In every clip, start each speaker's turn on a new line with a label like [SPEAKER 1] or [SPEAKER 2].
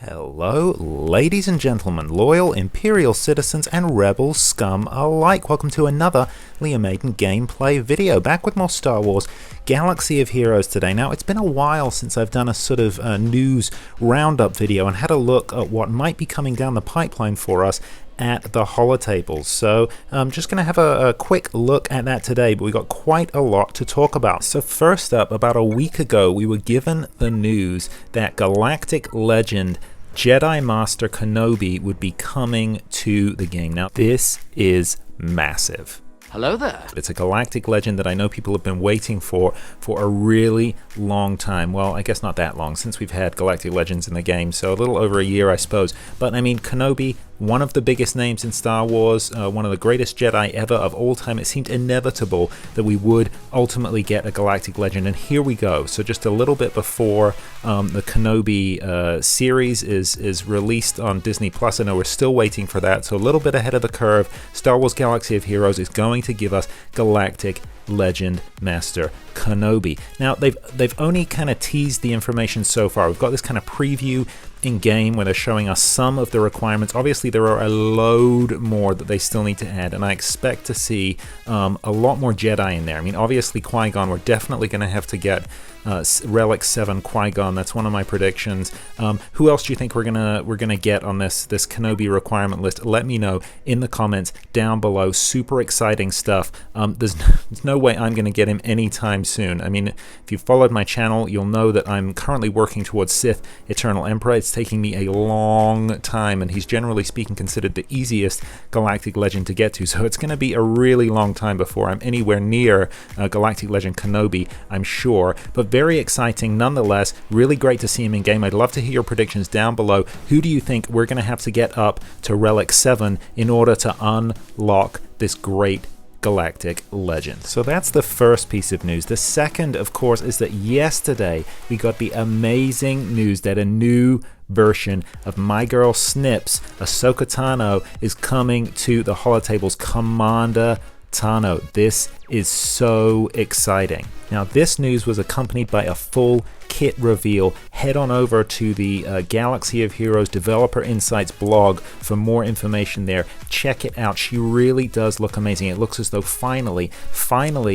[SPEAKER 1] Hello, ladies and gentlemen, loyal Imperial citizens and rebel scum alike. Welcome to another Leah Maiden gameplay video. Back with more Star Wars Galaxy of Heroes today. Now, it's been a while since I've done a sort of news roundup video and had a look at what might be coming down the pipeline for us at the holotables. So I'm just going to have a quick look at that today, but we got quite a lot to talk about. So first up, about a week ago, we were given the news that Galactic Legend Jedi Master Kenobi would be coming to the game. Now, this is massive.
[SPEAKER 2] Hello there.
[SPEAKER 1] It's a Galactic Legend that I know people have been waiting for a really long time. Well, I guess not that long, since we've had Galactic Legends in the game, so a little over a year, I suppose. But I mean, Kenobi, one of the biggest names in Star Wars, one of the greatest Jedi ever of all time. It seemed inevitable that we would ultimately get a Galactic Legend, and here we go. So just a little bit before the Kenobi series is released on Disney Plus. I know we're still waiting for that, so a little bit ahead of the curve. Star Wars Galaxy of Heroes is going to give us Galactic Legend Master Kenobi. Now, they've only kind of teased the information so far. We've got this kind of preview in game where they're showing us some of the requirements. Obviously, there are a load more that they still need to add, and I expect to see a lot more Jedi in there. I mean, obviously, Qui-Gon, we're definitely going to have to get Relic 7 Qui-Gon. That's one of my predictions. Who else do you think we're gonna get on this Kenobi requirement list? Let me know in the comments down below. Super exciting stuff. There's no way I'm gonna get him anytime soon. I mean, if you followed my channel, you'll know that I'm currently working towards Sith Eternal Emperor. It's taking me a long time, and he's generally speaking considered the easiest Galactic Legend to get to. So it's gonna be a really long time before I'm anywhere near Galactic Legend Kenobi, I'm sure. But very exciting nonetheless. Really great to see him in game. I'd love to hear your predictions down below. Who do you think we're going to have to get up to Relic 7 in order to unlock this great Galactic Legend? So that's the first piece of news. The second, of course, is that yesterday we got the amazing news that a new version of My Girl Snips, Ahsoka Tano, is coming to the holotables. Commander Tano. This is so exciting. Now, this news was accompanied by a full kit reveal. Head on over to the Galaxy of Heroes Developer Insights blog for more information there. Check it out. She really does look amazing. It looks as though finally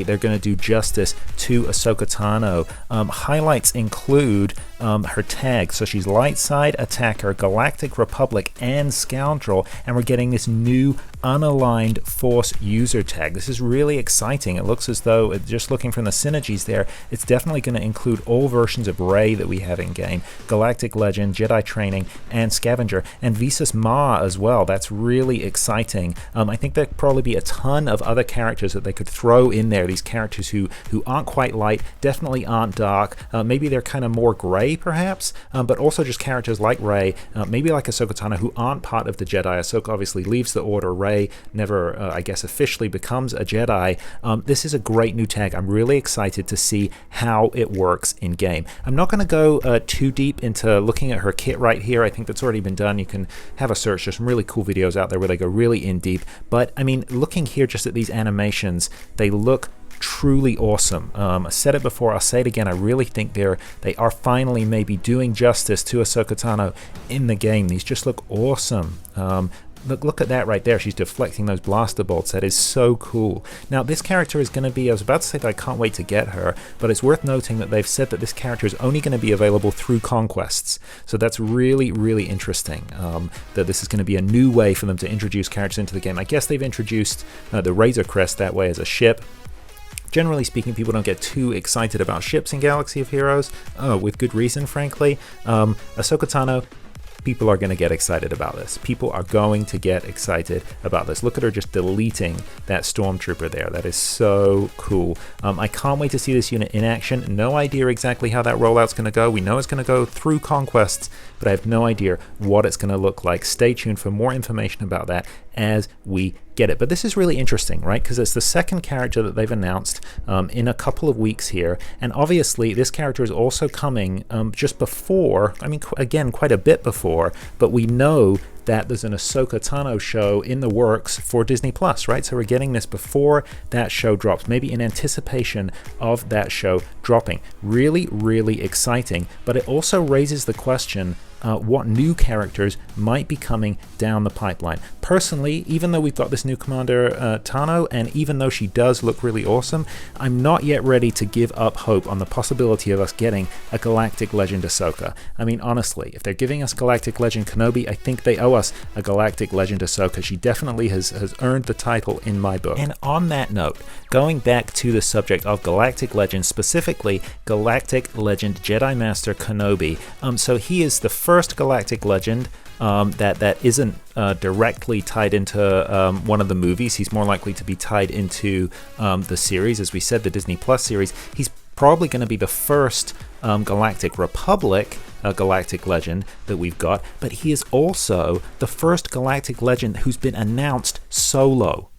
[SPEAKER 1] they're going to do justice to Ahsoka Tano. Highlights include her tag. So she's light side attacker, Galactic Republic, and Scoundrel, and we're getting this new unaligned Force user tag. This is really exciting. It looks as though, just looking from the synergies there, it's definitely going to include all versions of Rey that we have in game, Galactic Legend, Jedi Training, and Scavenger, and Visas Ma as well. That's really exciting. I think there'd probably be a ton of other characters that they could throw in there, these characters who aren't quite light, definitely aren't dark, maybe they're kind of more gray perhaps, but also just characters like Rey, maybe like Ahsoka Tano, who aren't part of the Jedi. Ahsoka obviously leaves the Order. Rey never, I guess, officially becomes a Jedi. This is a great new tag. I'm really excited to see how it works in game. I'm not going to go too deep into looking at her kit right here. I think that's already been done. You can have a search. There's some really cool videos out there where they go really in deep. But I mean, looking here just at these animations, they look truly awesome. I said it before, I'll say it again. I really think they are finally maybe doing justice to Ahsoka Tano in the game. These just look awesome. Look at that right there. She's deflecting those blaster bolts. That is so cool. Now, this character is going to be, I was about to say that I can't wait to get her, but it's worth noting that they've said that this character is only going to be available through conquests. So that's really, really interesting, that this is going to be a new way for them to introduce characters into the game. I guess they've introduced the Razor Crest that way as a ship. Generally speaking, people don't get too excited about ships in Galaxy of Heroes, with good reason, frankly. Ahsoka Tano, people are going to get excited about this. People are going to get excited about this. Look at her just deleting that stormtrooper there. That is so cool. I can't wait to see this unit in action. No idea exactly how that rollout's going to go. We know it's going to go through conquests, but I have no idea what it's going to look like. Stay tuned for more information about that as we get it. But this is really interesting, right? Because it's the second character that they've announced in a couple of weeks here. And obviously, this character is also coming just before, I mean, again, quite a bit before, but we know that there's an Ahsoka Tano show in the works for Disney Plus, right? So we're getting this before that show drops, maybe in anticipation of that show dropping. Really, really exciting, but it also raises the question what new characters might be coming down the pipeline. Personally, even though we've got this new Commander Tano, and even though she does look really awesome, I'm not yet ready to give up hope on the possibility of us getting a Galactic Legend Ahsoka. I mean, honestly, if they're giving us Galactic Legend Kenobi, I think they owe us a Galactic Legend Ahsoka. She definitely has earned the title in my book. And on that note, going back to the subject of Galactic Legend, specifically Galactic Legend Jedi Master Kenobi, so he is the first Galactic Legend that isn't directly tied into one of the movies. He's more likely to be tied into the series, as we said, the Disney Plus series. He's probably going to be the first Galactic Republic Galactic Legend that we've got, but he is also the first Galactic Legend who's been announced solo.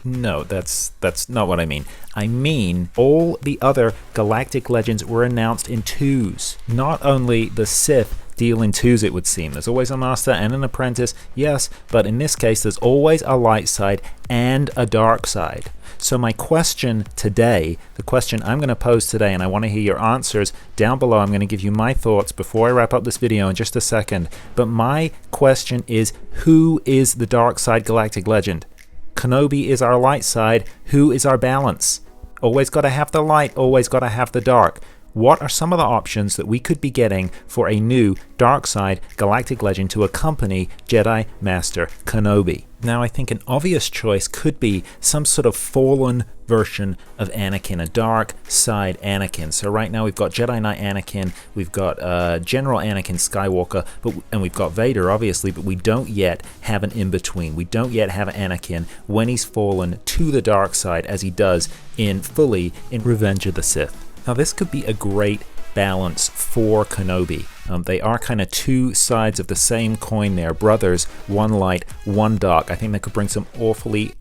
[SPEAKER 1] No, that's not what I mean. I mean, all the other Galactic Legends were announced in twos. Not only the Sith deal in twos, it would seem. There's always a Master and an Apprentice, yes, but in this case, there's always a light side and a dark side. So my question today, the question I'm going to pose today, and I want to hear your answers down below. I'm going to give you my thoughts before I wrap up this video in just a second. But my question is, who is the dark side Galactic Legend? Kenobi is our light side. Who is our balance? Always got to have the light, always got to have the dark. What are some of the options that we could be getting for a new dark side Galactic Legend to accompany Jedi Master Kenobi? Now, I think an obvious choice could be some sort of fallen version of Anakin, a dark side Anakin. So right now we've got Jedi Knight Anakin, we've got General Anakin Skywalker, and we've got Vader, obviously, but we don't yet have an in-between. We don't yet have Anakin when he's fallen to the dark side, as he does fully in Revenge of the Sith. Now, this could be a great balance for Kenobi. They are kind of two sides of the same coin there, brothers, one light, one dark. I think that could bring some awfully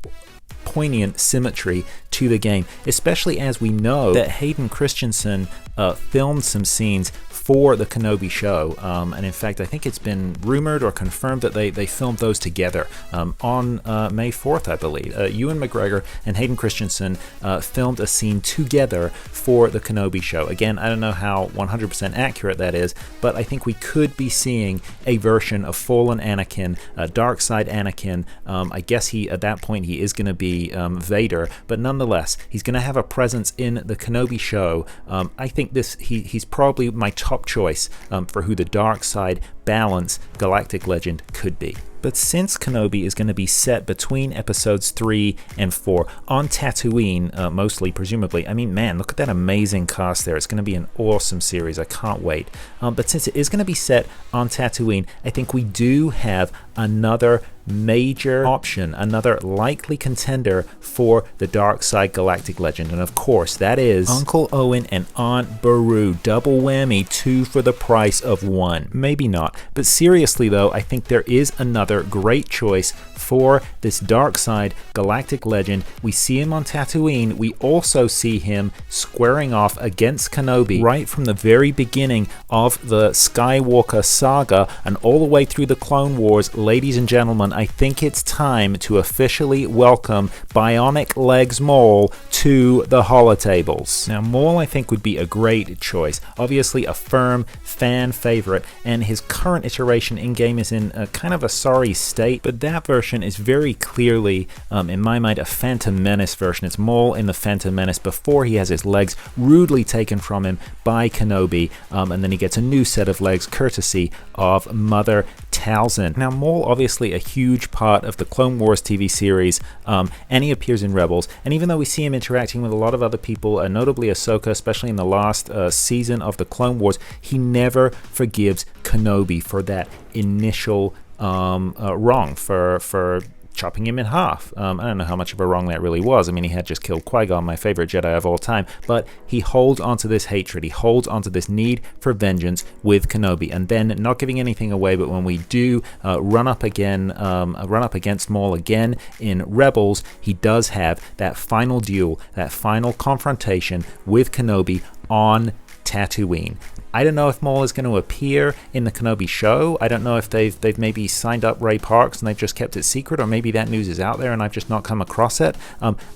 [SPEAKER 1] poignant symmetry to the game, especially as we know that Hayden Christensen filmed some scenes for the Kenobi show, and in fact I think it's been rumored or confirmed that they filmed those together on May 4th, I believe. Ewan McGregor and Hayden Christensen filmed a scene together for the Kenobi show. Again, I don't know how 100% accurate that is, but I think we could be seeing a version of fallen Anakin, dark side Anakin. I guess at that point he is going to be Vader, but nonetheless he's going to have a presence in the Kenobi show. I think he's probably my top choice for who the dark side balance Galactic Legend could be. But since Kenobi is going to be set between episodes 3 and 4 on Tatooine, mostly, presumably, I mean, man, look at that amazing cast there. It's going to be an awesome series. I can't wait. But since it is going to be set on Tatooine, I think we do have another major option, another likely contender for the dark side Galactic Legend, and of course that is Uncle Owen and Aunt Beru. Double whammy, 2 for the price of 1. Maybe not, but seriously though, I think there is another great choice for this dark side Galactic Legend. We see him on Tatooine. We also see him squaring off against Kenobi right from the very beginning of the Skywalker saga and all the way through the Clone Wars. Ladies and gentlemen, I think it's time to officially welcome Bionic Legs Maul to the holotables. Now, Maul I think would be a great choice. Obviously a firm fan favorite, and his current iteration in-game is in a kind of a sorry state, but that version is very clearly, in my mind, a Phantom Menace version. It's Maul in the Phantom Menace before he has his legs rudely taken from him by Kenobi, and then he gets a new set of legs courtesy of Mother Talzin. Now, Maul obviously a huge part of the Clone Wars TV series, and he appears in Rebels, and even though we see him interacting with a lot of other people, notably Ahsoka, especially in the last season of the Clone Wars, he never forgives Kenobi for that initial wrong, for chopping him in half. I don't know how much of a wrong that really was. I mean, he had just killed Qui-Gon, my favorite Jedi of all time, but he holds onto this hatred, he holds onto this need for vengeance with Kenobi, and then, not giving anything away, but when we do run up against Maul again in Rebels, he does have that final duel, that final confrontation with Kenobi on Tatooine. I don't know if Maul is going to appear in the Kenobi show. I don't know if they've maybe signed up Ray Parks and they've just kept it secret, or maybe that news is out there and I've just not come across it.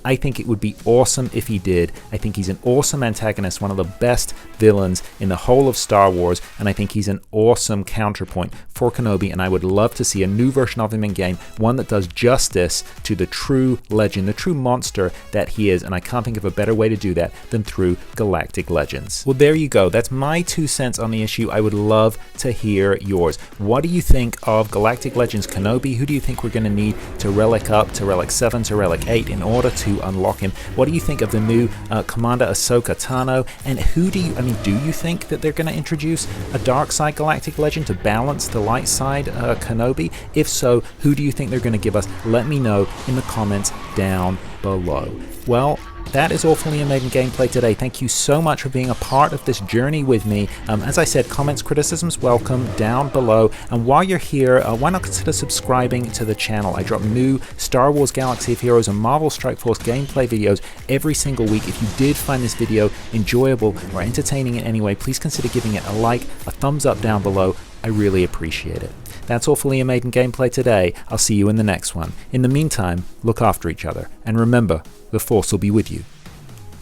[SPEAKER 1] I think it would be awesome if he did. I think he's an awesome antagonist, one of the best villains in the whole of Star Wars, and I think he's an awesome counterpoint for Kenobi, and I would love to see a new version of him in game, one that does justice to the true legend, the true monster that he is, and I can't think of a better way to do that than through Galactic Legends. Well, there you go. That's my 2 cents on the issue. I would love to hear yours. What do you think of Galactic Legends Kenobi? Who do you think we're going to need to relic up to Relic 7 to Relic 8 in order to unlock him? What do you think of the new Commander Ahsoka Tano? And who do you think that they're going to introduce a dark side Galactic Legend to balance the light side Kenobi? If so, who do you think they're going to give us? Let me know in the comments down below. Well, that is all for Liam Maiden Gameplay today. Thank you so much for being a part of this journey with me. As I said, comments, criticisms welcome down below. And while you're here, why not consider subscribing to the channel? I drop new Star Wars Galaxy of Heroes and Marvel Strike Force gameplay videos every single week. If you did find this video enjoyable or entertaining in any way, please consider giving it a like, a thumbs up down below. I really appreciate it. That's all for Liam Maiden Gameplay today. I'll see you in the next one. In the meantime, look after each other. And remember, the Force will be with you.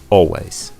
[SPEAKER 1] Always.